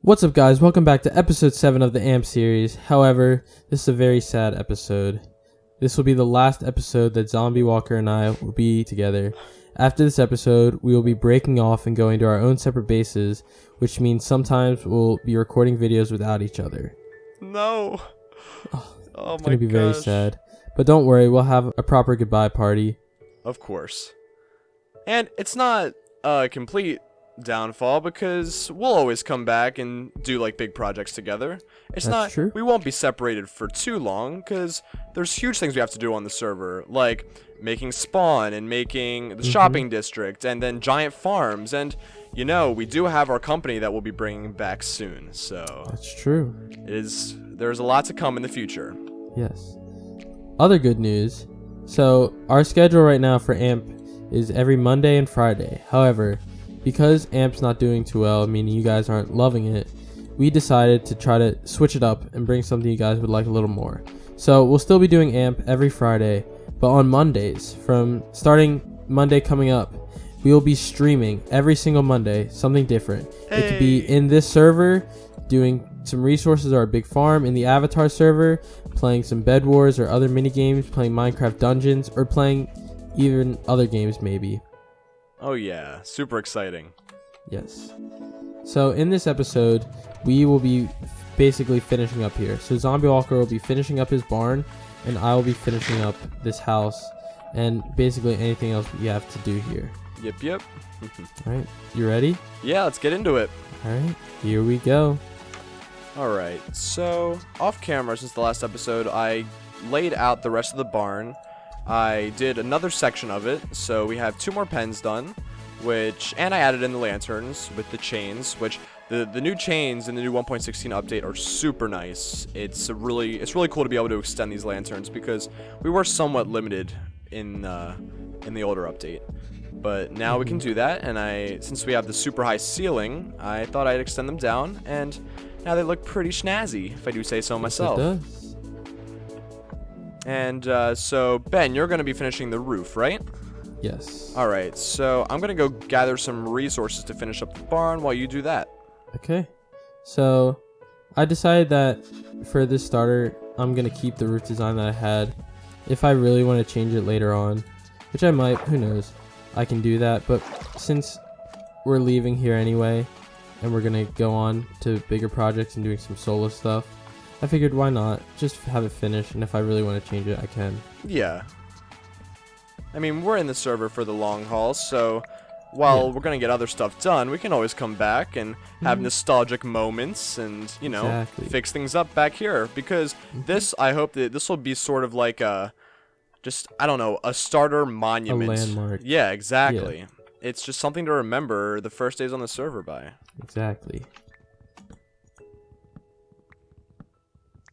What's up, guys? Welcome back to episode 7 of the AMP series. However, this is a very sad episode. This will be the last episode that Zombie Walker and I will be together. After this episode, we will be breaking off and going to our own separate bases, which means sometimes we'll be recording videos without each other. No. It's going to be very sad. But don't worry, we'll have a proper goodbye party. Of course. And it's not a complete downfall because we'll always come back and do like big projects together. That's true. We won't be separated for too long because there's huge things we have to do on the server, like making spawn and making the shopping district and then giant farms, and you know, we do have our company that we'll be bringing back soon. So That's true. There's a lot to come in the future. Yes. Other good news. So our schedule right now for AMP is every Monday and Friday. However, because AMP's not doing too well, meaning you guys aren't loving it, we decided to try to switch it up and bring something you guys would like a little more. So we'll still be doing AMP every Friday, but on Mondays, from starting Monday coming up, we will be streaming every single Monday something different. Hey. It could be in this server, doing some resources or a big farm, in the Avatar server, playing some Bed Wars or other mini games, playing Minecraft Dungeons, or playing even other games maybe. Oh yeah, super exciting. Yes. So in this episode, we will be basically finishing up here. So Zombie Walker will be finishing up his barn, and I will be finishing up this house, and basically anything else we have to do here. Yep. Alright, you ready? Yeah, let's get into it. Alright, here we go. Alright, so off camera since the last episode, I laid out the rest of the barn. I did another section of it, so we have 2 more pens done, and I added in the lanterns with the chains, which the new chains in the new 1.16 update are super nice. It's really cool to be able to extend these lanterns because we were somewhat limited in the older update. But now we can do that, and since we have the super high ceiling, I thought I'd extend them down, and now they look pretty snazzy, if I do say so myself. It does. And so, Ben, you're going to be finishing the roof, right? Yes. Alright, so I'm going to go gather some resources to finish up the barn while you do that. Okay. So I decided that for this starter, I'm going to keep the roof design that I had. If I really want to change it later on, which I might, who knows, I can do that. But since we're leaving here anyway, and we're going to go on to bigger projects and doing some solo stuff, I figured why not just have it finished, and if I really want to change it, I can. Yeah. I mean, we're in the server for the long haul, so while we're going to get other stuff done, we can always come back and have nostalgic moments and, you know, fix things up back here. Because I hope that this will be sort of like I don't know, a starter monument. A landmark. Yeah, exactly. Yeah. It's just something to remember the first days on the server by. Exactly.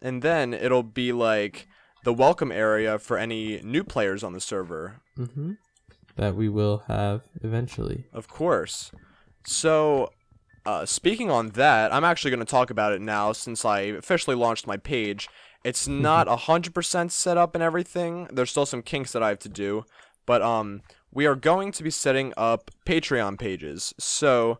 And then it'll be like the welcome area for any new players on the server. That we will have eventually. Of course. So, speaking on that, I'm actually going to talk about it now since I officially launched my page. It's not 100% set up and everything. There's still some kinks that I have to do. But we are going to be setting up Patreon pages. So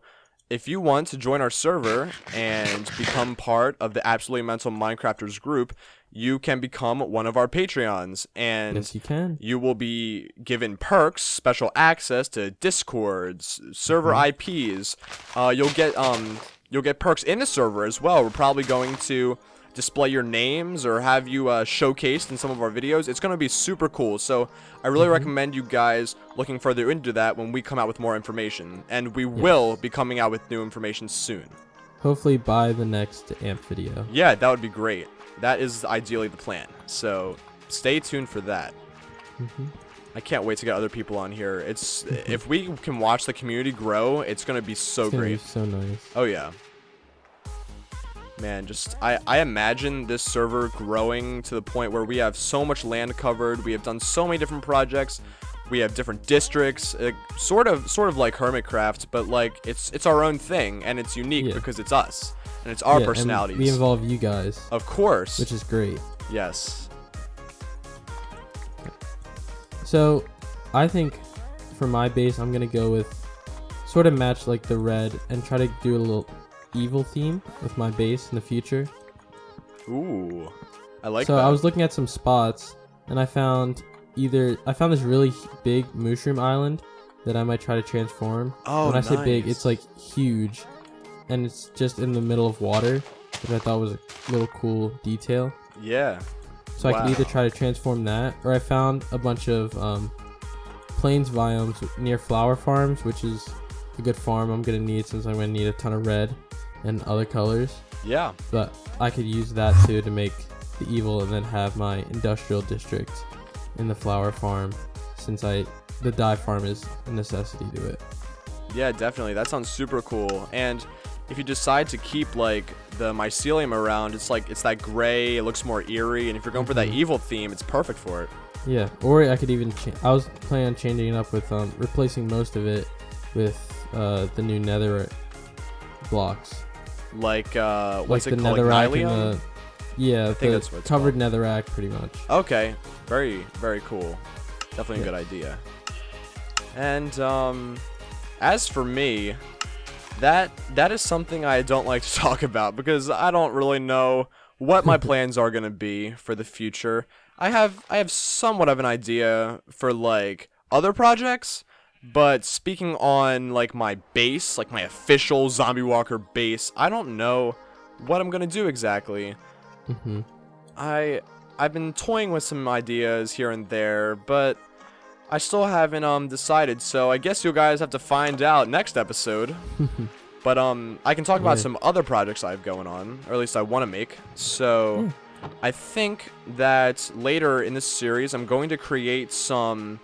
if you want to join our server and become part of the Absolutely Mental Minecrafters group, you can become one of our Patreons, and yes, you can. You will be given perks, special access to Discords, server IPs. You'll get perks in the server as well. We're probably going to display your names or have you showcased in some of our videos. It's going to be super cool, so I really recommend you guys looking further into that when we come out with more information, and we will be coming out with new information soon. Hopefully by the next AMP video. Yeah, that would be great. That is ideally the plan, so stay tuned for that. I can't wait to get other people on here. If we can watch the community grow, it's going to be so great. It's so nice. Oh yeah. Man, I imagine this server growing to the point where we have so much land covered. We have done so many different projects. We have different districts, sort of like Hermitcraft, but like it's our own thing, and it's unique because it's us and it's our personalities. And we involve you guys, of course, which is great. Yes. So, I think for my base, I'm gonna go with sort of match like the red and try to do a little evil theme with my base in the future. Ooh, I like so that. I was looking at some spots, and I found this really big mushroom island that I might try to transform. Oh, when I say big, nice. it's like huge, and it's just in the middle of water, which I thought was a little cool detail. Yeah. So I could either try to transform that, or I found a bunch of plains biomes near flower farms, which is a good farm I'm gonna need since I'm gonna need a ton of red and other colors. Yeah. But I could use that too to make the evil, and then have my industrial district in the flower farm, since the dye farm is a necessity to it. Yeah, definitely. That sounds super cool. And if you decide to keep like the mycelium around, it's that gray. It looks more eerie. And if you're going for that evil theme, it's perfect for it. Yeah. Or I could even. I was planning on changing it up with replacing most of it with the new nether blocks. Like like what's it the called? netherrack Like and I think that's what it's covered called. Netherrack, pretty much. Okay. Very, very cool. Definitely a good idea. And as for me, that is something I don't like to talk about, because I don't really know what my plans are going to be for the future. I have somewhat of an idea for like other projects, but speaking on like my base, like my official Zombie Walker base, I don't know what I'm going to do exactly. I've been toying with some ideas here and there, but I still haven't decided, so I guess you guys have to find out next episode. But I can talk about some other projects I have going on, or at least I want to make. So I think that later in this series I'm going to create some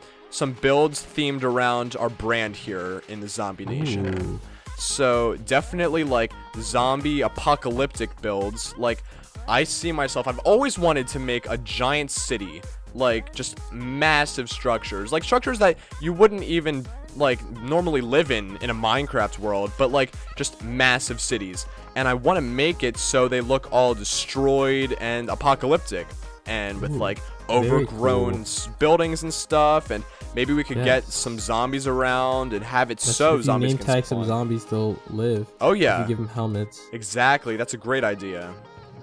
builds themed around our brand here in the Zombie Nation. So definitely like zombie apocalyptic builds. Like I see myself, I've always wanted to make a giant city, like just massive structures, like structures that you wouldn't even like normally live in a Minecraft world, but like just massive cities. And I want to make it so they look all destroyed and apocalyptic, and with like overgrown buildings and stuff, and maybe we could get some zombies around and have it so zombies can name spawn. some zombies still live. Oh yeah, if you give them helmets. Exactly, that's a great idea.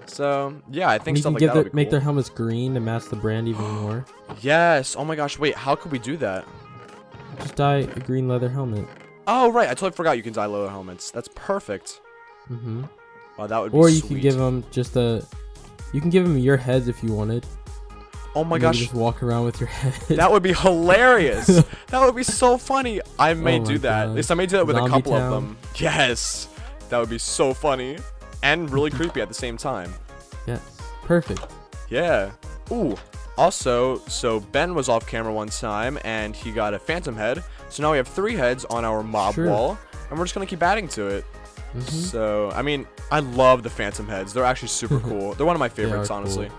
So yeah, I think and stuff you like can that would be make cool. their helmets green to match the brand even more. Yes. Oh my gosh. Wait, how could we do that? Just dye a green leather helmet. Oh right, I totally forgot you can dye leather helmets. That's perfect. Wow, that would be Or you sweet. can give them just you can give them your heads if you wanted. Oh my gosh. Just walk around with your head. That would be hilarious. That would be so funny. I may do that. At least I may do that with a couple of them. Yes. That would be so funny. And really creepy at the same time. Yes. Perfect. Yeah. Ooh. Also, so Ben was off camera one time and he got a phantom head. So now we have 3 heads on our mob wall. And we're just going to keep adding to it. So, I mean, I love the phantom heads. They're actually super cool. They're one of my favorites, honestly.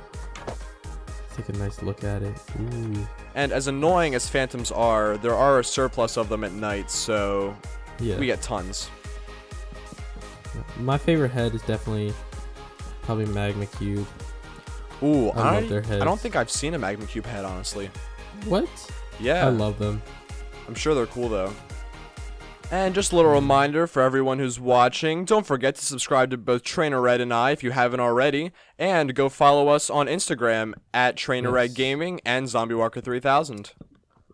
Take a nice look at it. Ooh. And as annoying as phantoms are, there are a surplus of them at night, so we get tons. My favorite head is definitely probably Magma Cube. Ooh, I love their heads. I don't think I've seen a Magma Cube head, honestly. What? Yeah. I love them. I'm sure they're cool, though. And just a little reminder for everyone who's watching, don't forget to subscribe to both TRAINORRED and I if you haven't already, and go follow us on Instagram at TRAINORRED Gaming and ZombieWalker3000.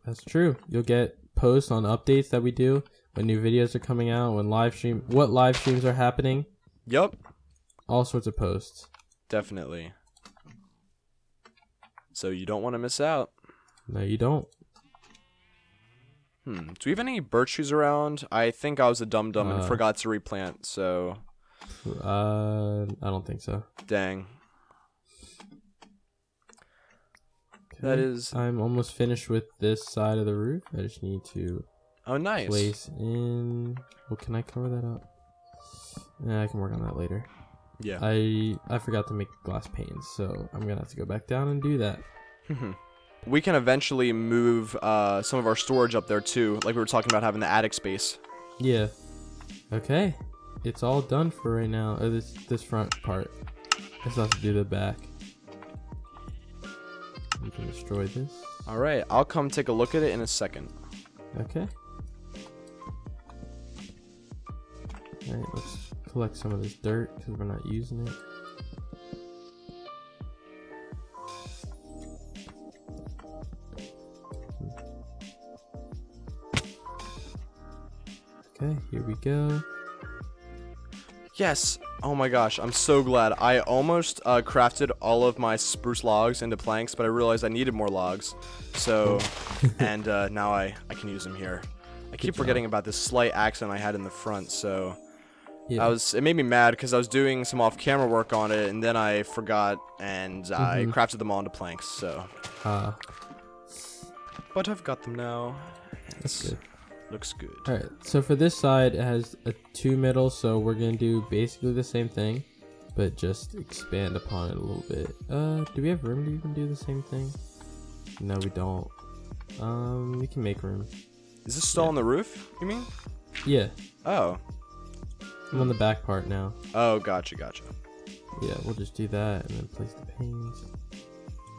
That's true. You'll get posts on updates that we do, when new videos are coming out, what live streams are happening. Yep. All sorts of posts. Definitely. So you don't want to miss out. No, you don't. Do we have any birch trees around? I think I was a dum-dum and forgot to replant, so... I don't think so. Dang. Okay. That is... I'm almost finished with this side of the roof. I just need to... Oh, nice. Place in... Well, can I cover that up? Yeah, I can work on that later. Yeah. I forgot to make glass panes, so I'm gonna have to go back down and do that. We can eventually move some of our storage up there too, like we were talking about having the attic space. Yeah. Okay. It's all done for right now. This front part. I still have to do the back. We can destroy this. Alright, I'll come take a look at it in a second. Okay. Alright, let's collect some of this dirt because we're not using it. Okay, here we go. Yes. Oh my gosh, I'm so glad. I almost crafted all of my spruce logs into planks, but I realized I needed more logs. So, and now I can use them here. I keep forgetting about this slight accident I had in the front, so Yeah. it made me mad because I was doing some off-camera work on it, and then I forgot, and I crafted them all into planks, so. But I've got them now. That's good. Looks good. Alright, so for this side, it has a 2 middle, so we're going to do basically the same thing, but just expand upon it a little bit. Do we have room to even do the same thing? No, we don't. We can make room. Is this still on the roof, you mean? Yeah. Oh. I'm on the back part now. Oh, gotcha. Yeah, we'll just do that and then place the panes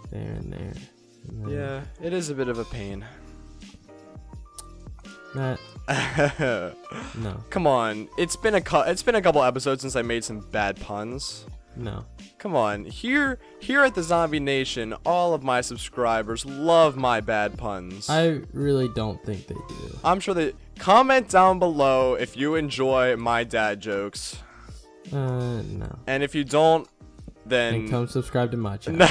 there and there. And then Yeah, it is a bit of a pain. Matt. No. Come on, it's been a couple episodes since I made some bad puns. No. Come on, here at the Zombie Nation, all of my subscribers love my bad puns. I really don't think they do. I'm sure they comment down below if you enjoy my dad jokes. No. And if you don't, then And come subscribe to my channel.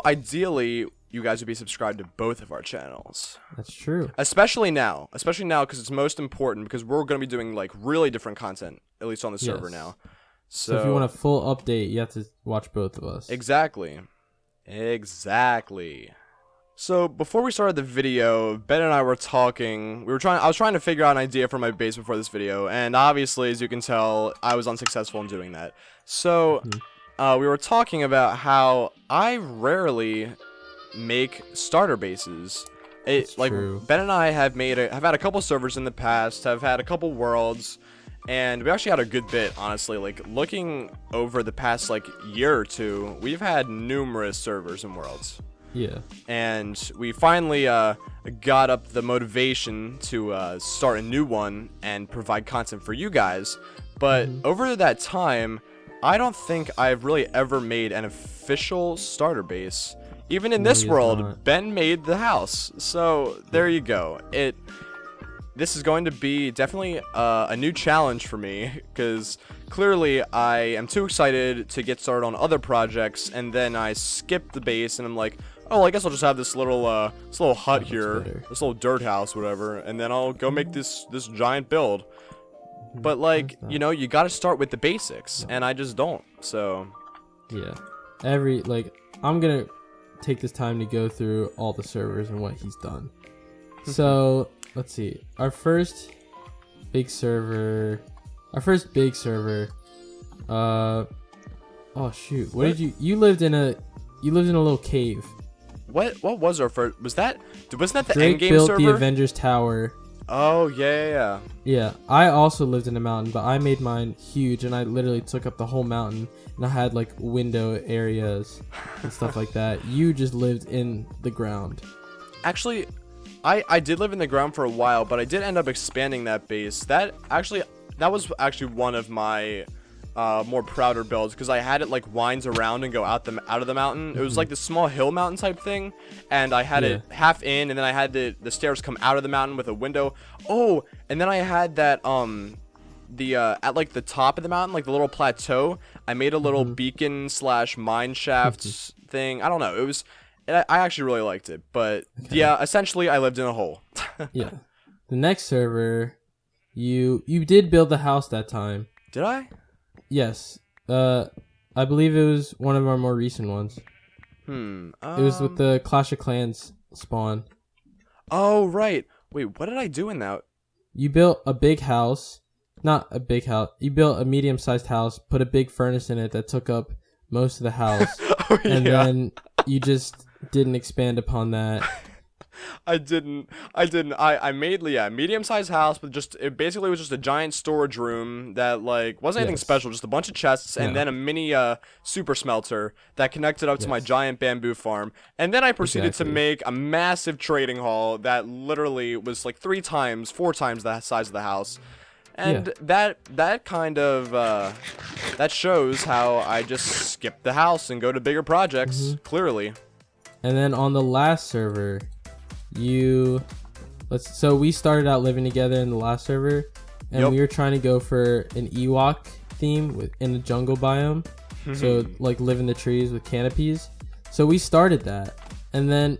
Ideally you guys would be subscribed to both of our channels. That's true. Especially now because it's most important, because we're going to be doing like really different content, at least on the server now. So if you want a full update, you have to watch both of us. Exactly. So before we started the video, Ben and I were talking. I was trying to figure out an idea for my base before this video, and obviously, as you can tell, I was unsuccessful in doing that. So we were talking about how I rarely make starter bases. True. Ben and I have had a couple servers in the past, have had a couple worlds, and we actually had a good bit, honestly. Like, looking over the past like year or two, we've had numerous servers and worlds. Yeah. And we finally got up the motivation to start a new one and provide content for you guys. But over that time, I don't think I've really ever made an official starter base. Even in this world, Ben made the house. So there you go. This is going to be definitely a new challenge for me, because clearly I am too excited to get started on other projects, and then I skip the base and I'm like, oh, I guess I'll just have this little hut here, this little dirt house, whatever, and then I'll go make this giant build. But like, you got to start with the basics, and I just don't. So yeah, I'm gonna take this time to go through all the servers and what he's done. So let's see, our first big server. Oh shoot, what did you lived in a little cave. What was our first? Wasn't that the Drake endgame built server? the Avengers Tower. Oh yeah. Yeah, I also lived in a mountain, but I made mine huge, and I literally took up the whole mountain, and I had like window areas and stuff like that. You just lived in the ground. Actually, I did live in the ground for a while, but I did end up expanding that base. That was actually one of my more prouder builds, because I had it like winds around and go out of the mountain. It was like this small hill mountain type thing, and I had it half in, and then I had the stairs come out of the mountain with a window. Oh, and then I had that at like the top of the mountain, like the little plateau, I made a little beacon / mine shafts thing. I don't know. I actually really liked it, but yeah, essentially I lived in a hole. Yeah. The next server, you did build the house that time. Did I? Yes. I believe it was one of our more recent ones. It was with the Clash of Clans spawn. Oh, right. Wait, what did I do in that? You built a big house. Not a big house. You built a medium-sized house, put a big furnace in it that took up most of the house. And then you just didn't expand upon that. I didn't. I made medium-sized house, but it basically was just a giant storage room that like wasn't anything special, just a bunch of chests and then a mini super smelter that connected up to my giant bamboo farm. And then I proceeded to make a massive trading hall that literally was like 4 times the size of the house. And that kind of that shows how I just skip the house and go to bigger projects. Clearly. And then on the last server, so we started out living together in the last server, and we were trying to go for an Ewok theme in the jungle biome. So like live in the trees with canopies. So we started that, and then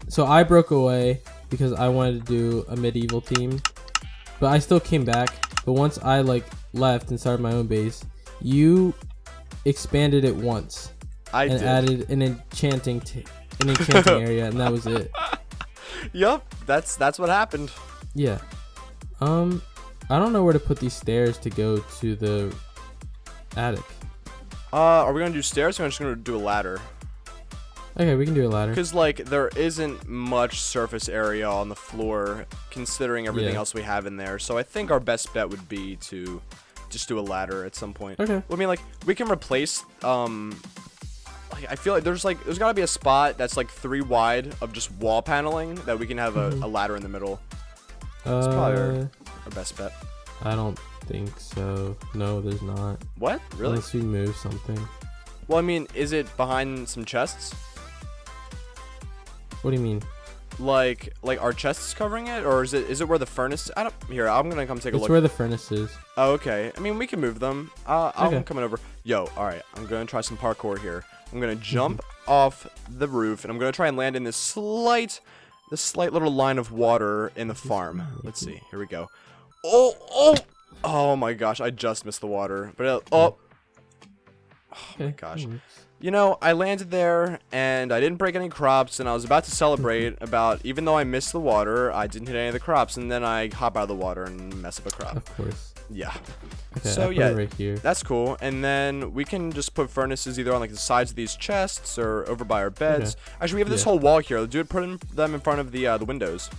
so I broke away because I wanted to do a medieval theme, but I still came back. But once I like left and started my own base, you expanded it once. I did. Added an enchanting area, and that was it. Yup, that's what happened. Yeah. I don't know where to put these stairs to go to the attic. Are we gonna do stairs, or are we just gonna do a ladder? Okay, we can do a ladder. Because, like, there isn't much surface area on the floor, considering everything else we have in there. So I think our best bet would be to just do a ladder at some point. Okay. I mean, like, we can replace, like, I feel like there's gotta be a spot that's, like, 3 wide of just wall paneling that we can have a ladder in the middle. That's probably our best bet. I don't think so. No, there's not. What? Really? Unless we move something. Well, I mean, is it behind some chests? What do you mean? Like our chests covering it, or is it where the furnace? Here, I'm gonna come take a look. It's where the furnace is. Oh, okay. I mean, we can move them. I'm coming over. Yo, all right. I'm gonna try some parkour here. I'm gonna jump off the roof, and I'm gonna try and land in this slight little line of water in the farm. Let's see. Here we go. Oh my gosh! I just missed the water, but oh my gosh. You know, I landed there, and I didn't break any crops, and I was about to celebrate even though I missed the water, I didn't hit any of the crops, and then I hop out of the water and mess up a crop. Of course. Yeah. Okay, so, yeah, right here. That's cool, and then we can just put furnaces either on, like, the sides of these chests or over by our beds. Okay. Actually, we have this whole wall here. Let's put them in front of the windows.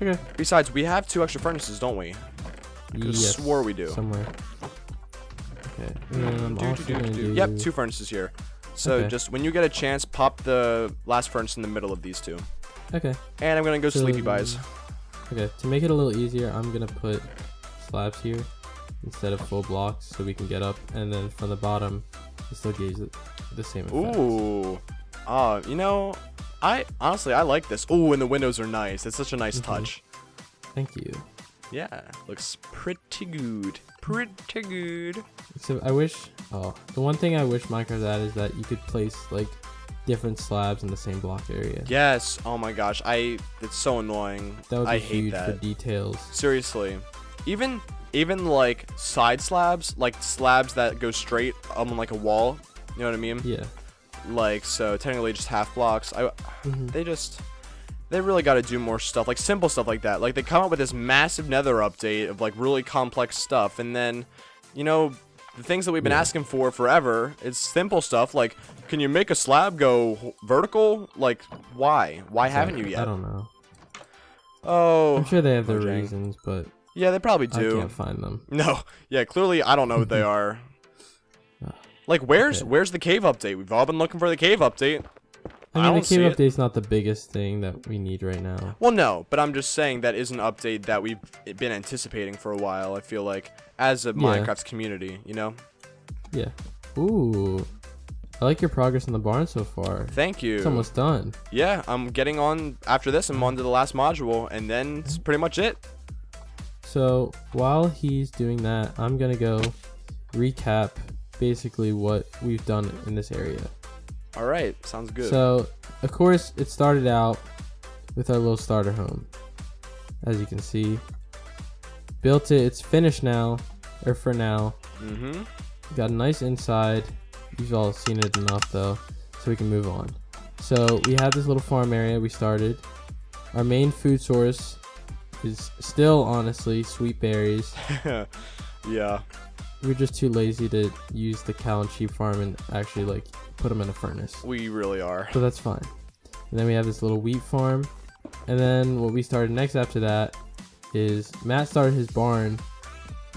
Okay. Besides, we have 2 extra furnaces, don't we? I could have swore we do. Somewhere. Okay. Yep, 2 furnaces here. So just when you get a chance, pop the last furnace in the middle of these 2. Okay. And I'm gonna go sleepy buys. Okay, to make it a little easier, I'm gonna put slabs here instead of full blocks, so we can get up, and then from the bottom, it still gives it the same effect. Ooh. You know, I like this. Ooh, and the windows are nice. It's such a nice touch. Thank you. Yeah, looks pretty good. Pretty good. Except the one thing I wish Minecraft had is that you could place like different slabs in the same block area. Yes. Oh my gosh. It's so annoying. That would be huge for details. Seriously. Even like side slabs, like slabs that go straight on like a wall. You know what I mean? Yeah. Like, so technically just half blocks. They really got to do more stuff, like simple stuff like that. Like, they come up with this massive nether update of like really complex stuff, and then, you know, the things that we've been asking for forever, it's simple stuff like, can you make a slab go vertical? Like, why haven't you yet? I don't know. Oh, I'm sure they have their reasons, but yeah, they probably do. I can't find them. No, yeah, clearly I don't know what they are. Like, where's the cave update? We've all been looking for the cave update. I mean, the cave update's not the biggest thing that we need right now. Well, no, but I'm just saying that is an update that we've been anticipating for a while, I feel like, as a Minecraft community, you know? Yeah. Ooh. I like your progress in the barn so far. Thank you. It's almost done. Yeah, I'm getting on, after this, I'm on to the last module, and then it's pretty much it. So, while he's doing that, I'm going to go recap basically what we've done in this area. All right, sounds good. So, of course, it started out with our little starter home. As you can see, built it. It's finished now, or for now. Got a nice inside. You've all seen it enough though, so we can move on. So we have this little farm area we started. Our main food source is still, honestly, sweet berries. Yeah. We're just too lazy to use the cow and sheep farm and actually like put them in a furnace. We really are. So that's fine. And then we have this little wheat farm. And then what we started next after that is Matt started his barn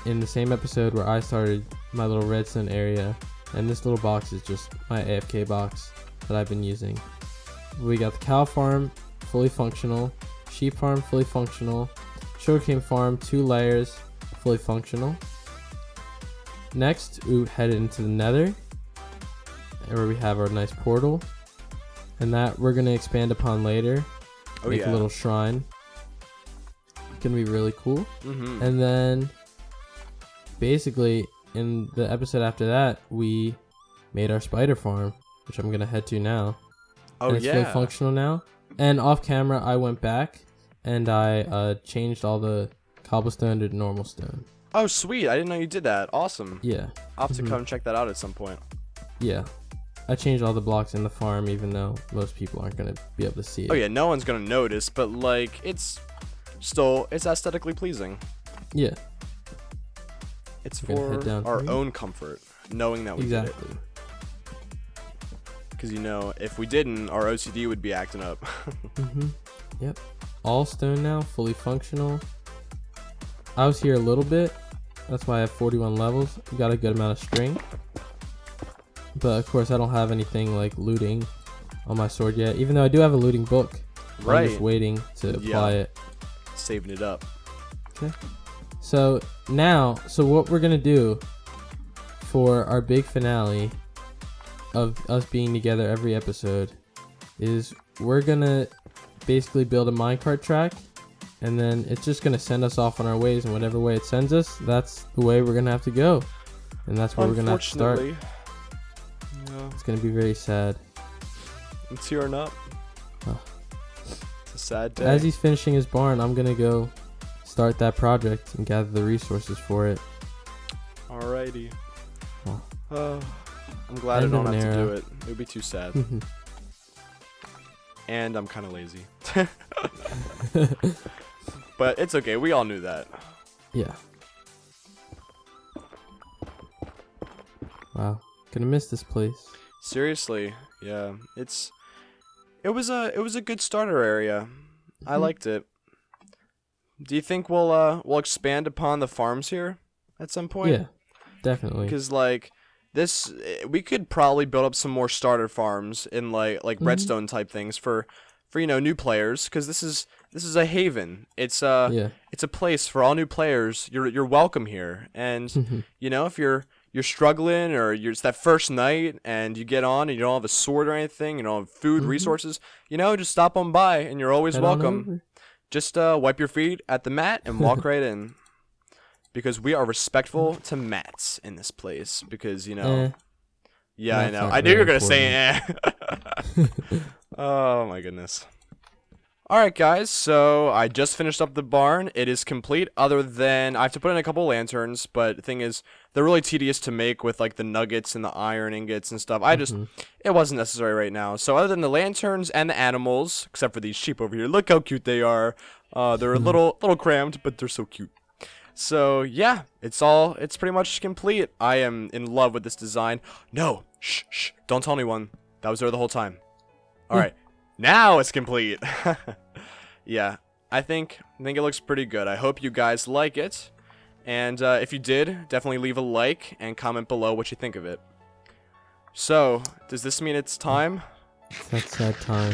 in the same episode where I started my little redstone area. And this little box is just my AFK box that I've been using. We got the cow farm, fully functional. Sheep farm, fully functional. Sugarcane farm, 2 layers, fully functional. Next, we head into the Nether, where we have our nice portal, and that we're gonna expand upon later. Make a little shrine. It's gonna be really cool. And then, basically, in the episode after that, we made our spider farm, which I'm gonna head to now. And it's fully functional now. And off camera, I went back and I changed all the cobblestone to normal stone. Oh, sweet. I didn't know you did that. Awesome. Yeah. I'll have to come check that out at some point. Yeah. I changed all the blocks in the farm, even though most people aren't going to be able to see it. Oh, yeah. No one's going to notice, but, like, it's aesthetically pleasing. Yeah. It's for our own comfort, knowing that we did it. Because, you know, if we didn't, our OCD would be acting up. Yep. All stone now, fully functional. I was here a little bit. That's why I have 41 levels. Got a good amount of string. But, of course, I don't have anything like looting on my sword yet. Even though I do have a looting book. Right. I'm just waiting to apply it. Saving it up. Okay. So, now, what we're going to do for our big finale of us being together every episode is we're gonna basically build a minecart track, and then it's just gonna send us off on our ways, and whatever way it sends us, that's the way we're gonna have to go, and that's where we're gonna have to start. Yeah. It's gonna be very sad. I'm tearing up. Oh. It's a sad day. As he's finishing his barn, I'm gonna go start that project and gather the resources for it. Alrighty. Oh. I'm glad I don't have to do it. It would be too sad. And I'm kind of lazy. But it's okay. We all knew that. Yeah. Wow. Gonna miss this place. Seriously. Yeah. It was a good starter area. I liked it. Do you think we'll expand upon the farms here at some point? Yeah. Definitely. Because like this, we could probably build up some more starter farms in like redstone type things for you know, new players, because this is a haven. It's a place for all new players. You're welcome here, and you know, if you're struggling or it's that first night and you get on and you don't have a sword or anything, you don't have food, resources, you know, just stop on by and you're always welcome. Just wipe your feet at the mat and walk right in. Because we are respectful to mats in this place. Because, you know... Yeah, I know. I knew you were going to say Oh, my goodness. Alright, guys. So, I just finished up the barn. It is complete, other than... I have to put in a couple lanterns. But the thing is, they're really tedious to make with, like, the nuggets and the iron ingots and stuff. It wasn't necessary right now. So, other than the lanterns and the animals, except for these sheep over here, look how cute they are. They're a little cramped, but they're so cute. So, yeah, it's pretty much complete. I am in love with this design. No, shh, don't tell anyone. That was there the whole time. Alright, now it's complete. Yeah, I think it looks pretty good. I hope you guys like it. And if you did, definitely leave a like and comment below what you think of it. So, does this mean it's time? That's that time.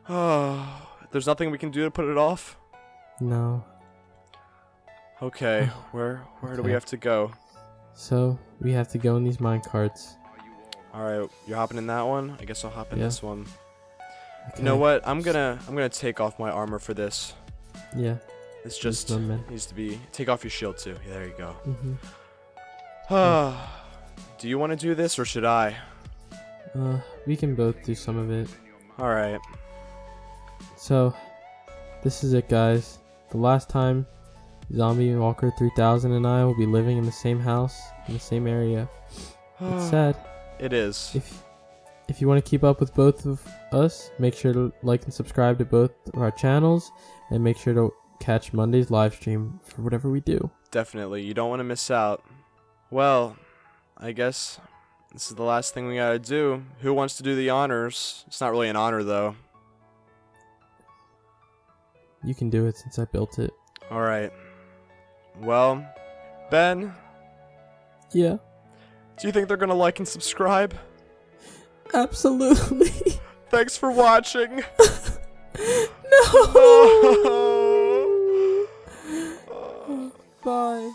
Oh, there's nothing we can do to put it off? No. Okay, where do we have to go? So, we have to go in these mine carts. Alright, you're hopping in that one? I guess I'll hop in this one. Okay. You know what? I'm gonna take off my armor for this. Yeah. It's just needs to be... Take off your shield too. Yeah, there you go. Do you want to do this or should I? We can both do some of it. Alright. So, this is it, guys. The last time Zombie Walker 3000 and I will be living in the same house, in the same area. It's sad. It is. If you want to keep up with both of us, make sure to like and subscribe to both of our channels, and make sure to catch Monday's live stream for whatever we do. Definitely. You don't want to miss out. Well, I guess this is the last thing we gotta do. Who wants to do the honors? It's not really an honor, though. You can do it since I built it. Alright. Well, Ben? Yeah? Do you think they're gonna like and subscribe? Absolutely. Thanks for watching. No! No. Bye.